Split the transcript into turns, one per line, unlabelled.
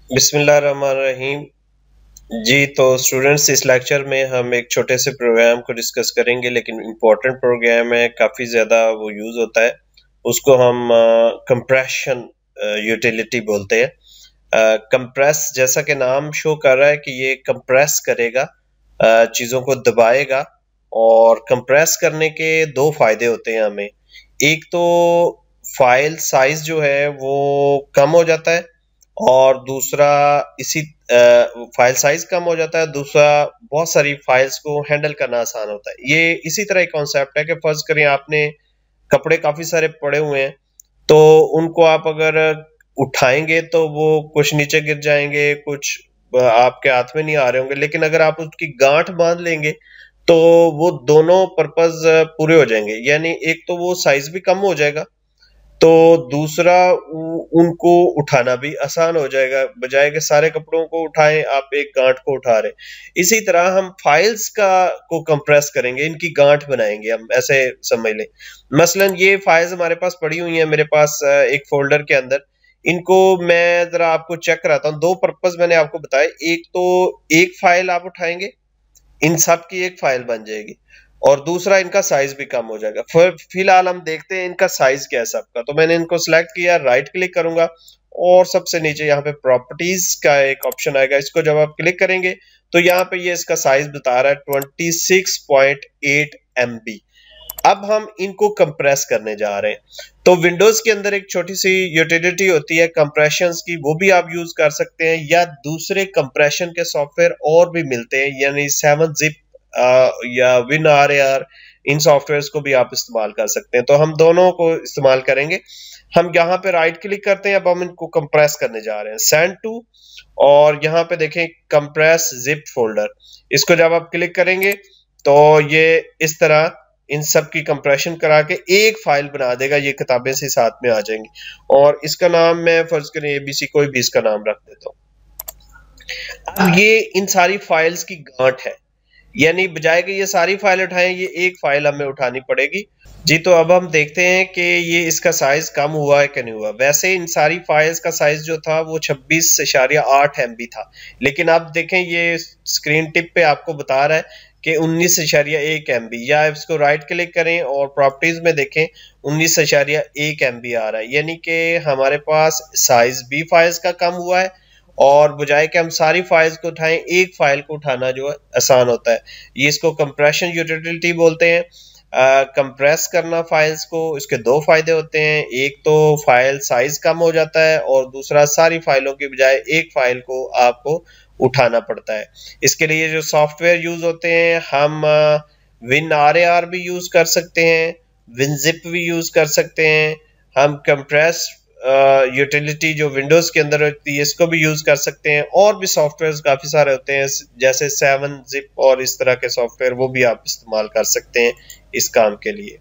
बिस्मिल्लाहिर्रहमानिर्रहीम। जी तो स्टूडेंट्स, इस लेक्चर में हम एक छोटे से प्रोग्राम को डिस्कस करेंगे, लेकिन इम्पोर्टेंट प्रोग्राम है, काफ़ी ज़्यादा वो यूज़ होता है। उसको हम कंप्रेशन यूटिलिटी बोलते हैं। कंप्रेस जैसा कि नाम शो कर रहा है कि ये कंप्रेस करेगा, चीज़ों को दबाएगा। और कंप्रेस करने के दो फायदे होते हैं हमें। एक तो फाइल साइज जो है वो कम हो जाता है, और दूसरा इसी फाइल साइज कम हो जाता है, दूसरा बहुत सारी फाइल्स को हैंडल करना आसान होता है। ये इसी तरह एक कॉन्सेप्ट है कि फर्ज करें आपने कपड़े काफी सारे पड़े हुए हैं, तो उनको आप अगर उठाएंगे तो वो कुछ नीचे गिर जाएंगे, कुछ आपके हाथ में नहीं आ रहे होंगे। लेकिन अगर आप उसकी गांठ बांध लेंगे तो वो दोनों पर्पज पूरे हो जाएंगे। यानी एक तो वो साइज भी कम हो जाएगा, तो दूसरा उनको उठाना भी आसान हो जाएगा। बजाय के सारे कपड़ों को उठाएं, आप एक गांठ को उठा रहे। इसी तरह हम फाइल्स का को कंप्रेस करेंगे, इनकी गांठ बनाएंगे हम, ऐसे समझ लें। मसलन ये फाइल्स हमारे पास पड़ी हुई हैं, मेरे पास एक फोल्डर के अंदर। इनको मैं जरा आपको चेक कराता हूँ। दो पर्पस मैंने आपको बताए। एक तो एक फाइल आप उठाएंगे, इन सब की एक फाइल बन जाएगी, और दूसरा इनका साइज भी कम हो जाएगा। फिलहाल हम देखते हैं इनका साइज क्या है सबका। तो मैंने इनको सिलेक्ट किया, राइट क्लिक करूंगा, और सबसे नीचे यहाँ पे प्रॉपर्टीज का एक ऑप्शन आएगा। इसको जब आप क्लिक करेंगे तो यहाँ पे ये इसका साइज बता रहा है 26.8 MB। अब हम इनको कंप्रेस करने जा रहे हैं। तो विंडोज के अंदर एक छोटी सी यूटिलिटी होती है कंप्रेशंस की, वो भी आप यूज कर सकते हैं, या दूसरे कंप्रेशन के सॉफ्टवेयर और भी मिलते हैं, यानी 7-zip या WinRAR, इन सॉफ्टवेयर्स को भी आप इस्तेमाल कर सकते हैं। तो हम दोनों को इस्तेमाल करेंगे। हम यहाँ पे राइट क्लिक करते हैं, अब हम इनको कंप्रेस करने जा रहे हैं, सेंड टू, और यहाँ पे देखें कंप्रेस जिप फोल्डर। इसको जब आप क्लिक करेंगे तो ये इस तरह इन सब की कंप्रेशन करा के एक फाइल बना देगा। ये किताबें से साथ में आ जाएंगी, और इसका नाम मैं फर्ज करें ABC, कोई भी इसका नाम रख देता हूँ। अब ये इन सारी फाइल्स की गांठ है, यानी बजाय कि ये सारी फाइल उठाएं, ये एक फाइल हमें उठानी पड़ेगी। जी तो अब हम देखते हैं कि ये इसका साइज कम हुआ है कि नहीं हुआ। वैसे इन सारी फाइल्स का साइज जो था वो 26.8 MB था, लेकिन अब देखें ये स्क्रीन टिप पे आपको बता रहा है कि 19.1 MB। या इसको राइट क्लिक करें और प्रॉपर्टीज में देखें, 19.1 MB आ रहा है। यानी कि हमारे पास साइज भी फाइल्स का कम हुआ है, और बजाय कि हम सारी फाइल्स को उठाएं, एक फाइल को उठाना जो है आसान होता है। ये इसको कंप्रेशन यूटिलिटी बोलते हैं। कंप्रेस करना फाइल्स को, इसके दो फायदे होते हैं। एक तो फाइल साइज कम हो जाता है, और दूसरा सारी फाइलों के बजाय एक फाइल को आपको उठाना पड़ता है। इसके लिए जो सॉफ्टवेयर यूज होते हैं, हम WinRAR भी यूज कर सकते हैं, WinZip भी यूज कर सकते हैं। हम कंप्रेस यूटिलिटी जो विंडोज के अंदर होती है, इसको भी यूज कर सकते हैं। और भी सॉफ्टवेयर काफी सारे होते हैं, जैसे 7-zip और इस तरह के सॉफ्टवेयर, वो भी आप इस्तेमाल कर सकते हैं इस काम के लिए।